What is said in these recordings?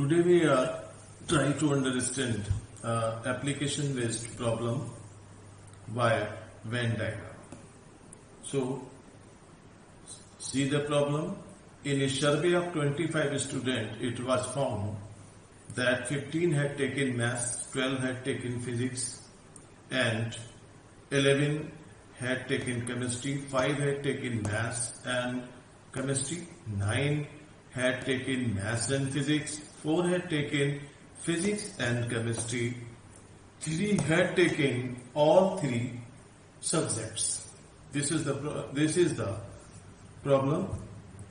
Today we are trying to understand application-based problem via Venn diagram. So, see the problem. In a survey of 25 students, it was found that 15 had taken maths, 12 had taken physics, and 11 had taken chemistry, 5 had taken maths and chemistry, 9 had taken maths and physics, 4 had taken physics and chemistry, 3 had taken all 3 subjects. This is the problem.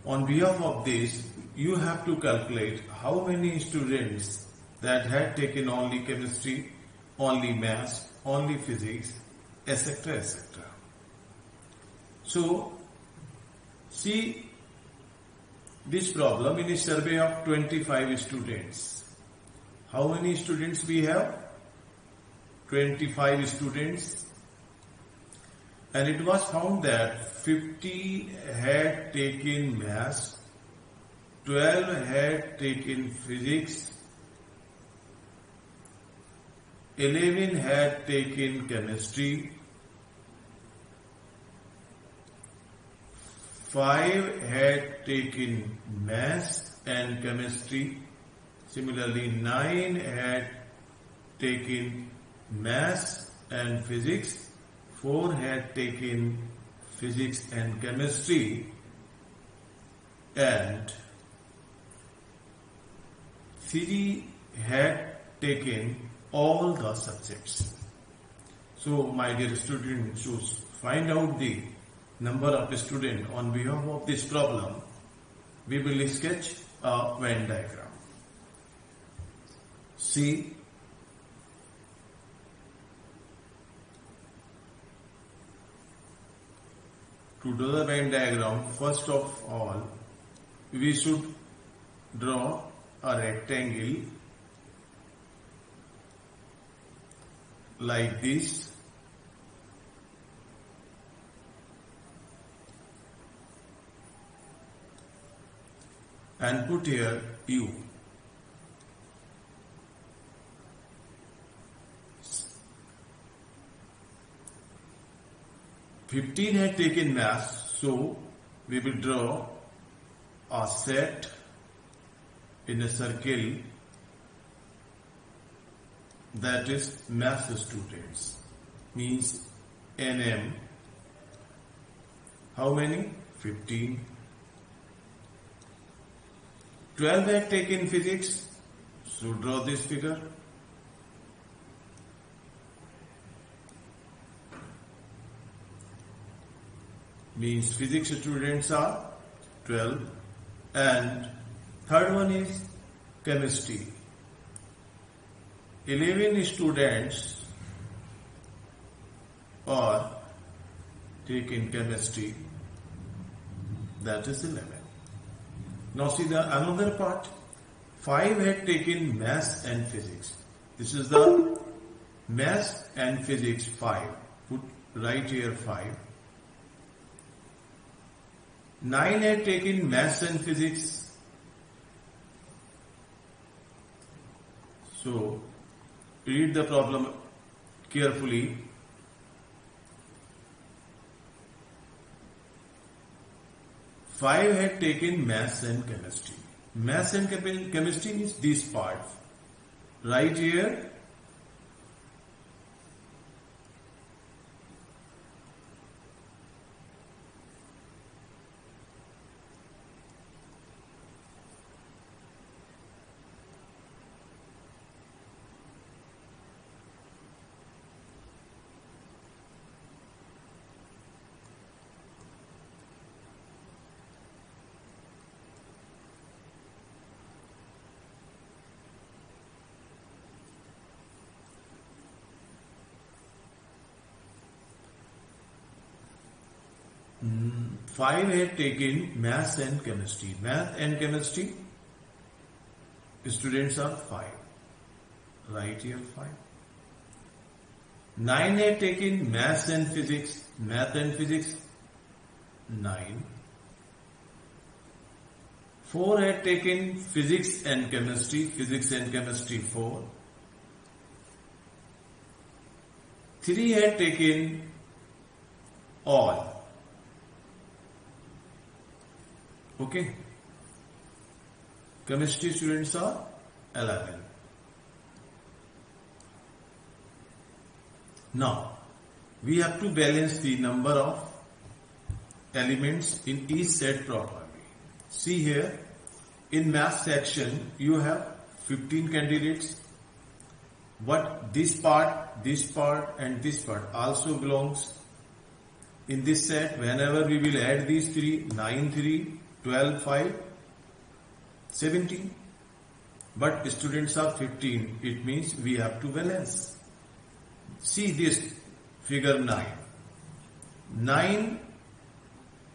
On behalf of this, you have to calculate how many students that had taken only chemistry, only maths, only physics, etc., etc. So, see this problem in a survey of 25 students. How many students we have? 25 students. And it was found that 50 had taken maths, 12 had taken physics, 11 had taken chemistry, 5 had taken maths and chemistry. Similarly, 9 had taken maths and physics. 4 had taken physics and chemistry, and 3 had taken all the subjects. So, my dear students, to find out the number of students on behalf of this problem, we will sketch a Venn diagram. See, to do the Venn diagram, first of all, we should draw a rectangle like this. And put here U. Fifteen had taken maths, so we will draw a set in a circle that is maths students, means NM. How many? 15. 12 had taken physics, so draw this figure. Means physics students are 12, and third one is chemistry. 11 students are taking chemistry, that is 11. Now see the another part. 5 had taken maths and physics. This is the maths and physics 5. Put right here 5. 9 had taken maths and physics. So read the problem carefully. Five had taken maths and chemistry. Maths and chemistry is this part. Right here. Five had taken maths and chemistry. Math and chemistry, students are 5. Right here 5. 9 had taken maths and physics. Math and physics 9. 4 had taken physics and chemistry 4. 3 had taken all. Okay. Chemistry students are 11. Now, we have to balance the number of elements in each set properly. See here, in math section, you have 15 candidates, but this part and this part also belongs in this set. Whenever we will add these 3, 9, 3, 12, 5, 17. But students are 15, it means we have to balance. See this figure 9. 9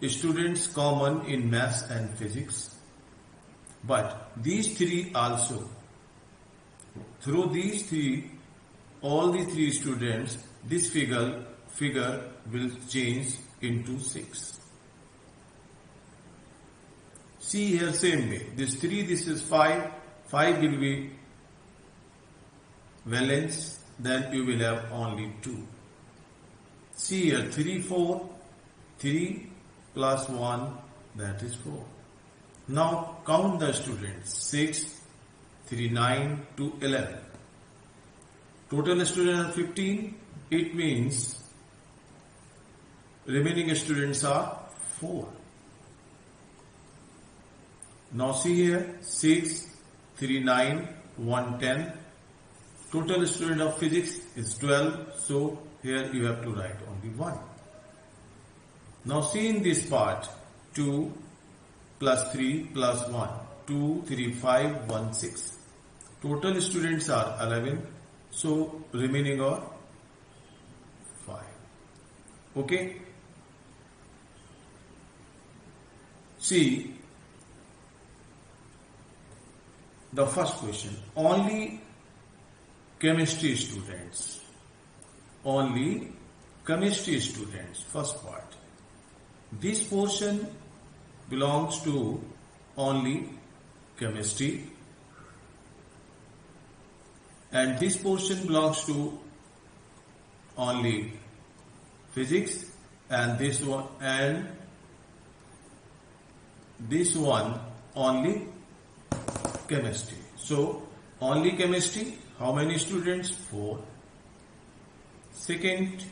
students common in maths and physics, but these 3 also. Through these 3, all the 3 students, this figure will change into 6. See here same way. This 3, this is 5. 5 will be valence, then you will have only 2. See here 3, 4. 3 plus 1, that is 4. Now count the students. 6, 3, 9 to 11. Total students are 15. It means remaining students are 4. Now see here 6, 3, 9, 1, 10. Total student of physics is 12. So here you have to write only 1. Now see in this part 2 plus 3 plus 1. 2, 3, 5, 1, 6. Total students are 11. So remaining are 5. Okay. See the first question. Only chemistry students. Only chemistry students. First part. This portion belongs to only chemistry, and this portion belongs to only physics, and this one only chemistry. So only chemistry, how many students? 4. Second,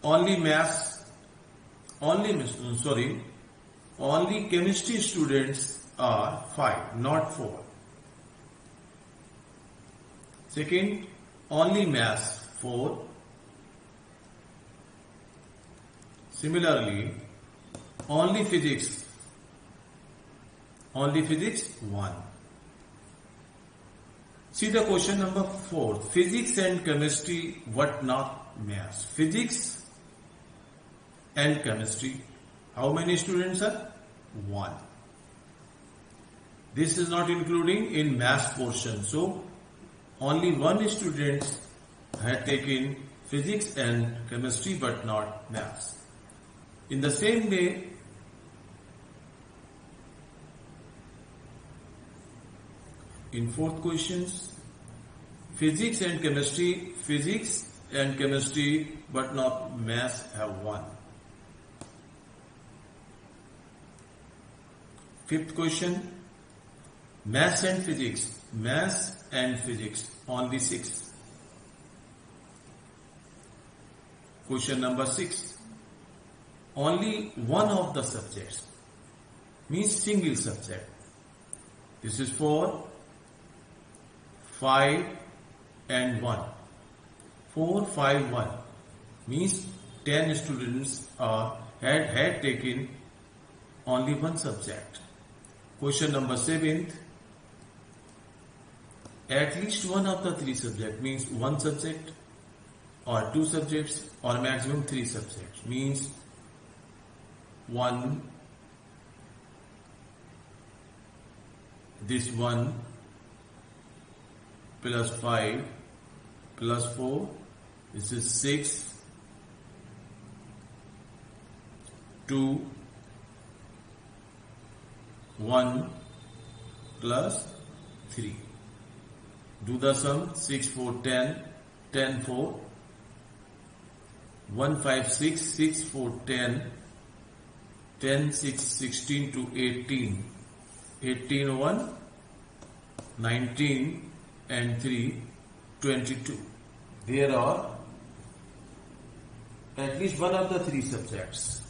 only chemistry students are 5, not 4. Second, only maths 4. Similarly, only physics 1. See the question number 4. Physics and chemistry, but not maths. Physics and chemistry. How many students are? 1. This is not including in maths portion. So only 1 student had taken physics and chemistry but not maths. In the same way, in fourth questions, physics and chemistry but not maths have 1. Fifth question, maths and physics only 6. Question number 6, only one of the subjects, means single subject. This is 4, 5 and 1. 4, 5, 1 means 10 students had taken only one subject. Question number 7, at least one of the 3 subjects, means 1 subject or 2 subjects or maximum 3 subjects, means 1, this 1 plus 5 plus 4, this is 6, 2, 1 plus 3. Do the sum. 6 4 10, 10 4, 1 5 6, 6 4 10, 10 6 16 to 18, 18 1, 19 and 3 22. There are at least one of the three subjects.